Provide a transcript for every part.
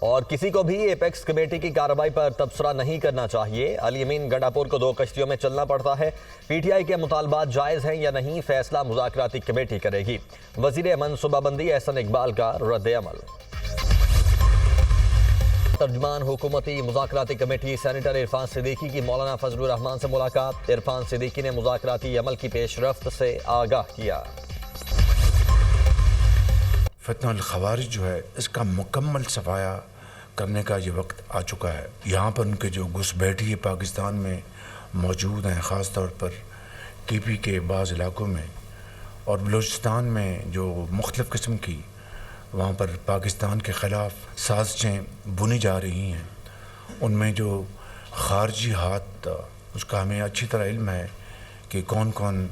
और किसी को भी एपेक्स कमेटी की कार्रवाई पर तबसरा नहीं करना चाहिए। अली अमीन गंडापुर को 2 कश्तियों में चलना पड़ता है। पीटीआई के मुतालबात जायज़ हैं या नहीं, फैसला मुज़ाकराती कमेटी करेगी। वज़ीर मनसूबाबंदी एहसन इकबाल का रद्द-ए-अमल। तर्जुमान हुकूमती मुज़ाकराती कमेटी सेनेटर इरफान सिद्दीकी की मौलाना फजलुर रहमान से मुलाकात। इरफान सिद्दीकी ने मुज़ाकराती अमल की पेशरफ्त से आगाह किया। फितनल खवारिज जो है, इसका मुकम्मल सफाया करने का ये वक्त आ चुका है। यहाँ पर उनके जो घुसपैठी पाकिस्तान में मौजूद हैं, ख़ास तौर पर टीपी के बाज़ इलाकों में और बलूचिस्तान में जो मुख्तलिफ़ किस्म की वहाँ पर पाकिस्तान के ख़िलाफ़ साजिशें बुनी जा रही हैं, उनमें जो ख़ारजी हाथ, उसका हमें अच्छी तरह इल्म है कि कौन कौन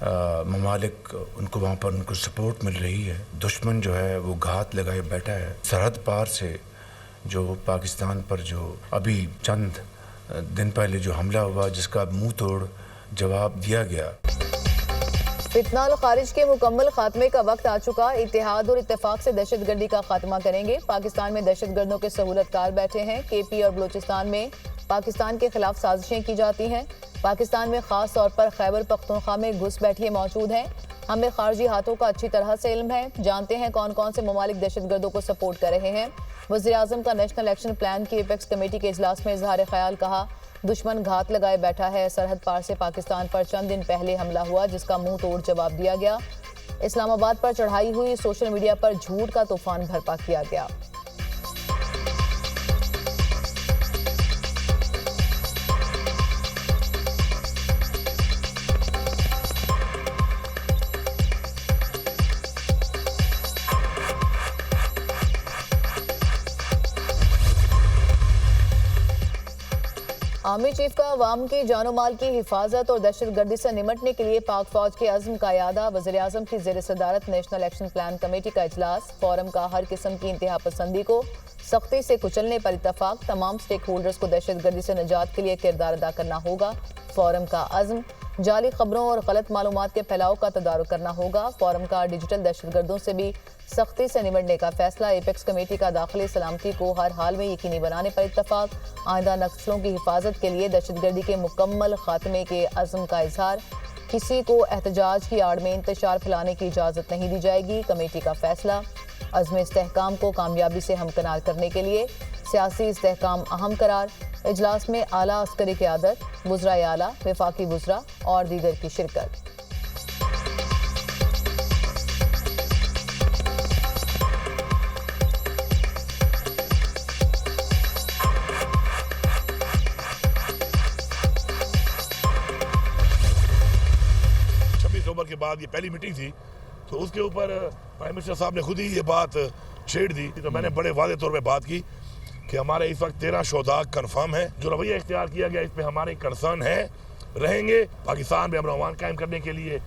ममालिक उनको वहाँ पर उनको सपोर्ट मिल रही है। दुश्मन जो है वो घात लगाए बैठा है। सरहद पार से जो पाकिस्तान पर जो अभी चंद दिन पहले जो हमला हुआ, जिसका मुंह तोड़ जवाब दिया गया। फितना और खारिज के मुकम्मल खात्मे का वक्त आ चुका। इत्तेहाद और इत्तेफाक से दहशतगर्दी का खात्मा करेंगे। पाकिस्तान में दहशतगर्दों के सहूलतकार बैठे हैं। केपी और बलूचिस्तान में पाकिस्तान के खिलाफ साजिशें की जाती हैं। पाकिस्तान में खास तौर पर खैबर पख्तूनख्वा में घुसपैठिए मौजूद हैं। हमें खारजी हाथों का अच्छी तरह से इल्म है, जानते हैं कौन कौन से ममालिक दहशतगर्दों को सपोर्ट कर रहे हैं। वज़ीर आज़म का नेशनल एक्शन प्लान की एपेक्स कमेटी के इजलास में इजहार ख्याल। कहा, दुश्मन घात लगाए बैठा है। सरहद पार से पाकिस्तान पर चंद दिन पहले हमला हुआ, जिसका मुंह तोड़ जवाब दिया गया। इस्लामाबाद पर चढ़ाई हुई, सोशल मीडिया पर झूठ का तूफान बर्पा किया गया। आर्मी चीफ का अवाम की जानो माल की हिफाजत और दहशतगर्दी से निमटने के लिए पाक फौज के अज़्म का यादा। वज़ीर आज़म की ज़ेर सदारत नेशनल एक्शन प्लान कमेटी का इजलास। फोरम का हर किस्म की इंतहा पसंदी को सख्ती से कुचलने पर इत्तफाक। तमाम स्टेक होल्डर्स को दहशतगर्दी से निजात के लिए किरदार अदा करना होगा। फोरम का अज़्म, जाली खबरों और गलत मालूमात के फैलाव का तदारुक करना होगा। फोरम का डिजिटल दहशतगर्दों से भी सख्ती से निमटने का फैसला। एपेक्स कमेटी का दाखिली सलामती को हर हाल में यकीनी बनाने पर इत्तफाक। आइंदा नस्लों की हिफाजत के लिए दहशतगर्दी के मुकम्मल खात्मे के अज़्म का इजहार। किसी को एहतजाज की आड़ में इंतशार फैलाने की इजाज़त नहीं दी जाएगी। कमेटी का फैसला। अज़्म इस्तेहकाम को कामयाबी से हमकनार करने के लिए सियासी इस्तेहकाम अहम करार। इजलास में आला अस्करी क़यादत, वज़राए आला, वफाकी वज़रा और दीगर की शिरकत। के बाद ये पहली मीटिंग थी, तो उसके ऊपर प्राइम मिनिस्टर साहब ने खुद ही ये बात छेड़ दी। तो मैंने बड़े वादे तौर पे बात की कि हमारे इस वक्त 13 शोधा कन्फर्म है। जो रवैया इख्तियार किया गया, इस पे हमारे कंसर्न है, रहेंगे पाकिस्तान में अमन अमान कायम करने के लिए,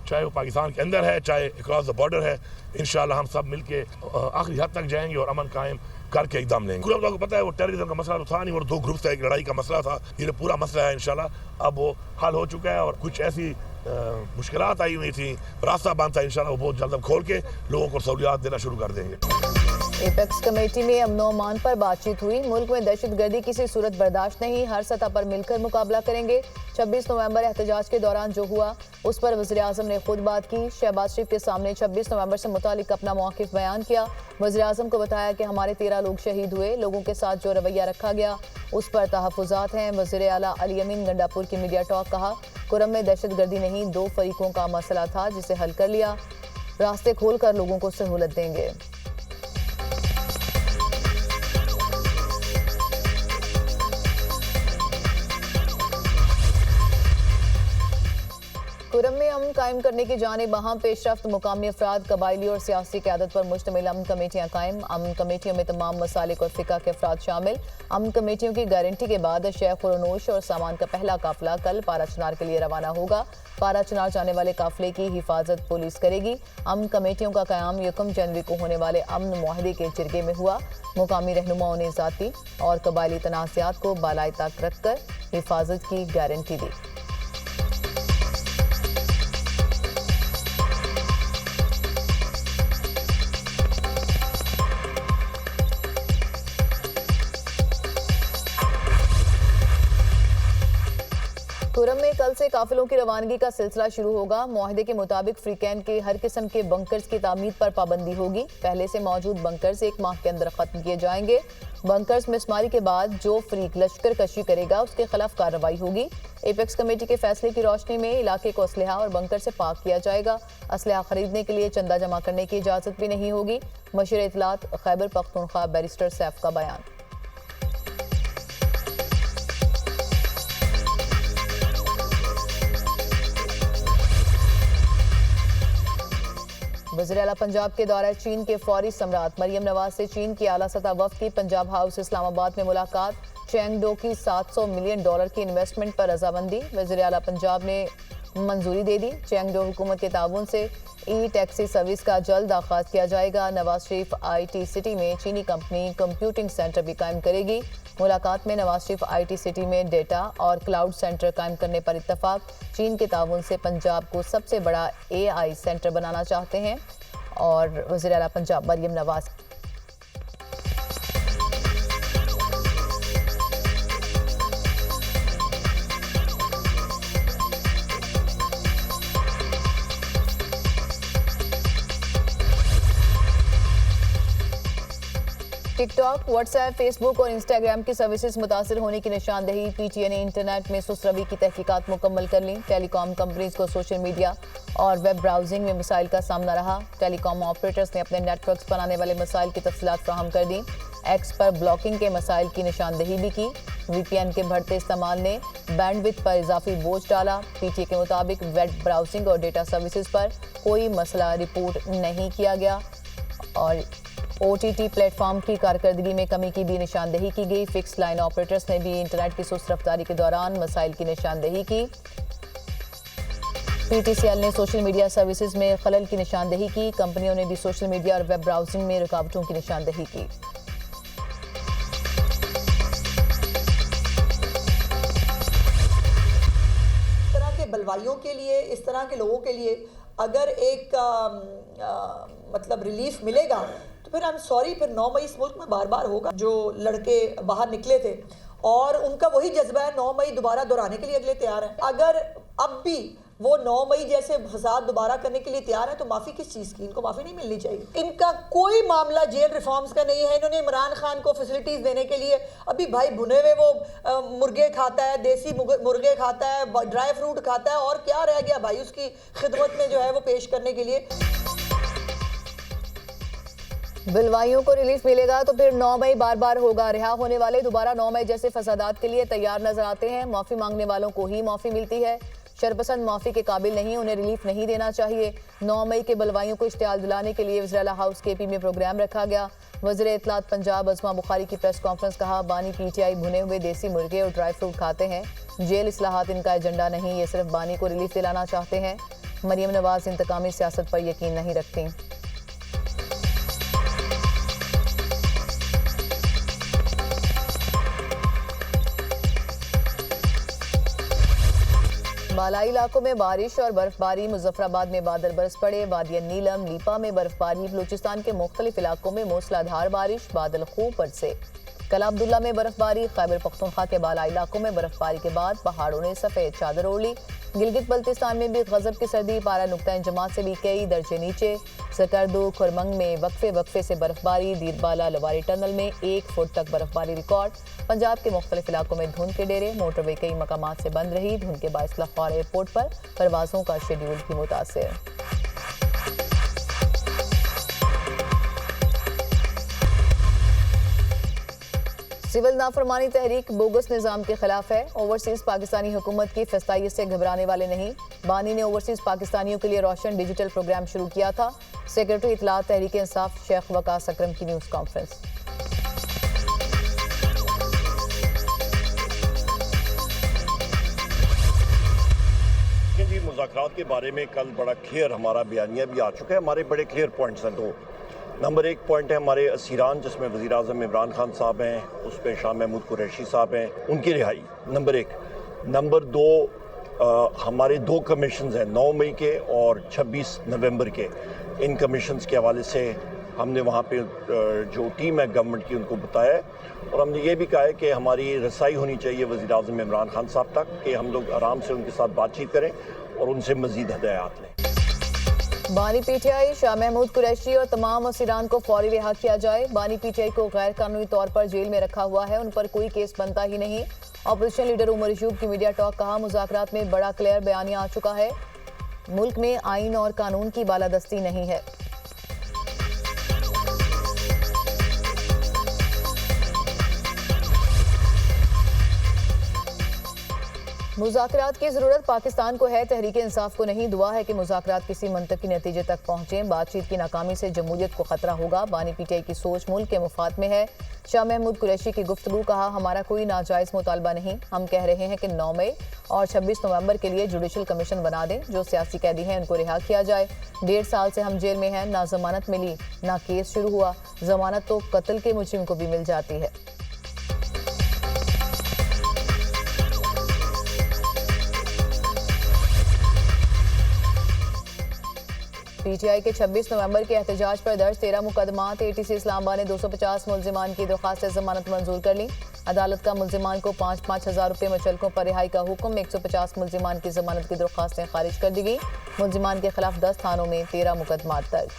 चाहे वो पाकिस्तान के अंदर है, चाहे अक्रॉस द बॉर्डर है। इंशाल्लाह हम सब मिलके आखिरी हद तक जाएंगे और अमन कायम करके एकदम लेंगे। पूरा लोगों को पता है वो टेररिज्म का मसला तो था नहीं, और 2 ग्रुप्स का एक लड़ाई का मसला था। ये पूरा मसला है इंशाल्लाह अब वो हल हो चुका है। और कुछ ऐसी मुश्किलात आई हुई थी, रास्ता बंद था, इंशाल्लाह वो बहुत जल्द हम खोल के लोगों को सहूलियात देना शुरू कर देंगे। एपेक्स कमेटी में अमन और अमान पर बातचीत हुई। मुल्क में दहशतगर्दी किसी सूरत बर्दाश्त नहीं, हर सतह पर मिलकर मुकाबला करेंगे। 26 नवंबर एहतजाज के दौरान जो हुआ उस पर वज़ीर आज़म ने खुद बात की। शहबाज शरीफ के सामने 26 नवंबर से मुतालिक अपना मौक़िफ़ बयान किया। वज़ीर आज़म को बताया कि हमारे 13 लोग शहीद हुए, लोगों के साथ जो रवैया रखा गया उस पर तहफ़्फ़ुज़ात हैं। वज़ीर आला अली अमीन गंडापुर की मीडिया टॉक। कहा, कुरम में दहशतगर्दी नहीं, 2 फरीकों का मसला था जिसे हल कर लिया। रास्ते खोल कर लोगों को सहूलत देंगे। कुरम में अमन कायम करने की जानिब अहम पेशरफ्त। मुकामी अफराद, कबायली और सियासी क़यादत पर मुश्तमिल अमन कमेटियाँ कायम। अमन कमेटियों में तमाम मसालिक और फ़िक़ा के अफराद शामिल। अमन कमेटियों की गारंटी के बाद शेख खुरनोश और सामान का पहला काफिला कल पारा चिनार के लिए रवाना होगा। पारा चिनार जाने वाले काफिले की हिफाजत पुलिस करेगी। अमन कमेटियों का क़याम 1 जनवरी को होने वाले अमन मुआहदे के जिरगे में हुआ। मुकामी रहनुमाओं ने ज़ाती और कबायली तनाज़ात को बालाई तक रखकर हिफाजत की गारंटी दी। काफिलों की रवानगी का सिलसिला शुरू होगा। मुआहदे के मुताबिक फ्रीकैन के हर किस्म के बंकर्स की तामीर पर पाबंदी होगी। पहले से मौजूद बंकर्स 1 माह के अंदर खत्म किए जाएंगे। बंकर्स मिसमारी के बाद जो फ्रीक लश्कर कशी करेगा उसके खिलाफ कार्रवाई होगी। एपेक्स कमेटी के फैसले की रोशनी में इलाके को असलहा और बंकर से पाक किया जाएगा। असलहा खरीदने के लिए चंदा जमा करने की इजाजत भी नहीं होगी। मशीर इत्तलात खैबर पख्तूनख्वा बैरिस्टर सैफ का बयान। वज़ीर आला पंजाब के दौरे चीन के फौरी सम्राट मरियम नवाज से चीन की आला सतह वफ्द की पंजाब हाउस इस्लामाबाद में मुलाकात। चेंगडो की $700 मिलियन की इन्वेस्टमेंट पर रजामंदी। वज़ीर आला पंजाब ने मंजूरी दे दी। चेंगडो हुकूमत के ताउन से टैक्सी सर्विस का जल्द आगाज किया जाएगा। नवाज शरीफ IT सिटी में चीनी कंपनी कंप्यूटिंग सेंटर भी कायम करेगी। मुलाकात में नवाज शरीफ IT सिटी में डेटा और क्लाउड सेंटर कायम करने पर इत्तफाक। चीन के ताउन से पंजाब को सबसे बड़ा AI सेंटर बनाना चाहते हैं और वज़ीर आला Punjab Maryam Nawaz. TikTok, WhatsApp, Facebook और इंस्टाग्राम की सर्विसेज मुतासर होने की निशानदेही। PTI ने इंटरनेट में सुस्त रवि की तहकीकात मुकम्मल कर ली। टेलीकॉम कंपनीज को सोशल मीडिया और वेब ब्राउजिंग में मसाइल का सामना रहा। टेलीकॉम ऑपरेटर्स ने अपने नेटवर्क्स बनाने वाले मसाइल की तफसीलात फराहम कर दी। एक्स पर ब्लॉकिंग के मसाइल की निशानदेही भी की। VPN के बढ़ते इस्तेमाल ने बैंडविड्थ पर इजाफी बोझ डाला। PTI के मुताबिक वेब ब्राउजिंग और डेटा सर्विसेज पर कोई मसला रिपोर्ट नहीं किया गया और OTT प्लेटफॉर्म की कारकर्दगी में कमी की भी निशानदेही की गई। फिक्स लाइन ऑपरेटर्स ने भी इंटरनेट की सुस्त रफ्तारी के दौरान मसाइल की निशानदेही की। PTCL ने सोशल मीडिया सर्विसेज में खलल की निशानदेही की। कंपनियों ने भी सोशल मीडिया और वेब ब्राउजिंग में रुकावटों की निशानदेही की। इस तरह के बलवाइयों के लिए, इस तरह के लोगों के लिए अगर एक मतलब रिलीफ मिलेगा तो फिर आई एम सॉरी, फिर 9 मई इस मुल्क में बार बार होगा। जो लड़के बाहर निकले थे और उनका वही जज्बा है 9 मई दोबारा दोहराने के लिए अगले तैयार हैं। अगर अब भी वो 9 मई जैसे फसाद दोबारा करने के लिए तैयार है तो माफ़ी किस चीज़ की? इनको माफ़ी नहीं मिलनी चाहिए। इनका कोई मामला जेल रिफॉर्म्स का नहीं है। इन्होंने इमरान खान को फैसिलिटीज़ देने के लिए अभी भाई भुने हुए वो मुर्गे खाता है, देसी मुर्गे खाता है, ड्राई फ्रूट खाता है, और क्या रह गया भाई उसकी खिदमत में जो है वो पेश करने के लिए। बिलवाइयों को रिलीफ मिलेगा तो फिर 9 मई बार बार होगा। रिहा होने वाले दोबारा 9 मई जैसे फसादात के लिए तैयार नजर आते हैं। माफ़ी मांगने वालों को ही माफ़ी मिलती है। शरपसंद माफ़ी के काबिल नहीं, उन्हें रिलीफ नहीं देना चाहिए। 9 मई के बलवाइयों को इश्तियाल दिलाने के लिए वज़ीर आला हाउस KP में प्रोग्राम रखा गया। वज़ीर इत्तलात पंजाब अज़मा बुखारी की प्रेस कॉन्फ्रेंस कहा, बानी PTI भुने हुए देसी मुर्गे और ड्राई फ्रूट खाते हैं। जेल इस्लाहात इनका एजेंडा नहीं, ये सिर्फ बानी को रिलीफ दिलाना चाहते हैं। मरियम नवाज इंतकामी सियासत पर यकीन नहीं रखती। बालाई इलाकों में बारिश और बर्फबारी। मुजफ्फराबाद में बादल बरस पड़े। वादिया नीलम, लीपा में बर्फबारी। बलूचिस्तान के मुख्तलिफ इलाकों में मूसलाधार बारिश, बादल खूब बरसे। कला अब्दुल्ला में बर्फबारी। खैबर पख्तूनख्वा के बालाई इलाकों में बर्फबारी के बाद पहाड़ों ने सफेद चादर ओढ़ ली। गिलगित बल्तिस्तान में भी गजब की सर्दी, पारा नुक्ता इंजमात से भी कई दर्जे नीचे। सकरदू खुरमंग में वक्फे वक्फे से बर्फबारी। दीरबाला लवारी टनल में 1 फुट तक बर्फबारी रिकॉर्ड। पंजाब के मुख्तलिफ इलाकों में धुंध के डेरे। मोटरवे कई मकामात से बंद रही। धुंध के बायस लाहौर एयरपोर्ट पर परवाजों का शेड्यूल भी मुतासिर। सिविल नाफरमानी तहरीक बोगस निज़ाम के खिलाफ है। ओवरसीज पाकिस्तानी हुकूमत की फस्तायत से घबराने वाले नहीं। बानी ने ओवरसीज पाकिस्तानियों के लिए रोशन डिजिटल प्रोग्राम शुरू किया था। सेक्रेटरी इत्तलात तहरीक इंसाफ शेख वकास अकरम की न्यूज़ कॉन्फ्रेंस। जी मुज़ाकरात के बारे में कल बड़ा क्लियर हमारा बयानिया भी आ चुका है। हमारे बड़े क्लियर पॉइंट्स हैं। दो नंबर 1 पॉइंट है हमारे असीरान, जिसमें वज़ीर आज़म इमरान खान साहब हैं, उस पर शाह महमूद कुरैशी साहब हैं, उनकी रिहाई नंबर 1। नंबर 2 हमारे 2 कमीशंस हैं 9 मई के और 26 नवंबर के। इन कमीशंस के हवाले से हमने वहाँ पे जो टीम है गवर्नमेंट की उनको बताया है और हमने ये भी कहा है कि हमारी रसाई होनी चाहिए वज़ीर आज़म इमरान खान साहब तक कि हम लोग आराम से उनके साथ बातचीत करें और उनसे मज़ीद हदायत लें। बानी पीटीआई शाह महमूद कुरैशी और तमाम असीरान को फौरी रिहा किया जाए। बानी पीटीआई को गैर कानूनी तौर पर जेल में रखा हुआ है, उन पर कोई केस बनता ही नहीं। ऑपोजिशन लीडर उमर अयूब की मीडिया टॉक, कहा मुज़ाकरात में बड़ा क्लियर बयानिया आ चुका है, मुल्क में आइन और कानून की बालादस्ती नहीं है। मुज़ाकरात की जरूरत पाकिस्तान को है, तहरीके इंसाफ को नहीं। दुआ है कि मुज़ाकरात किसी मंतकी नतीजे तक पहुंचे। बातचीत की नाकामी से जमहूरियत को खतरा होगा। बानी पीटीआई की सोच मुल्क के मुफाद में है। शाह महमूद कुरैशी की गुफ्तगू, कहा हमारा कोई नाजायज़ मुतालबा नहीं, हम कह रहे हैं कि 9 मई और 26 नवंबर के लिए जुडिशल कमीशन बना दें। जो सियासी कैदी हैं उनको रिहा किया जाए। 1.5 साल से हम जेल में हैं, ना जमानत मिली ना केस शुरू हुआ। जमानत तो कत्ल के मुजरिम को भी मिल जाती है। पीटीआई के 26 नवंबर के एहतजाज पर दर्ज 13 मुकदमात। एटीसी इस्लामाबाद ने 250 मुल्जिमान की दरख्वास्त जमानत मंजूर कर ली। अदालत का मुल्जिमान को 5-5 हज़ार रुपये मुचलकों पर रिहाई का हुक्म। 150 मुल्जिमान की जमानत की दरख्वास्तें खारिज कर दी गई। मुल्जिमान के खिलाफ 10 थानों में 13 मुकदमात दर्ज।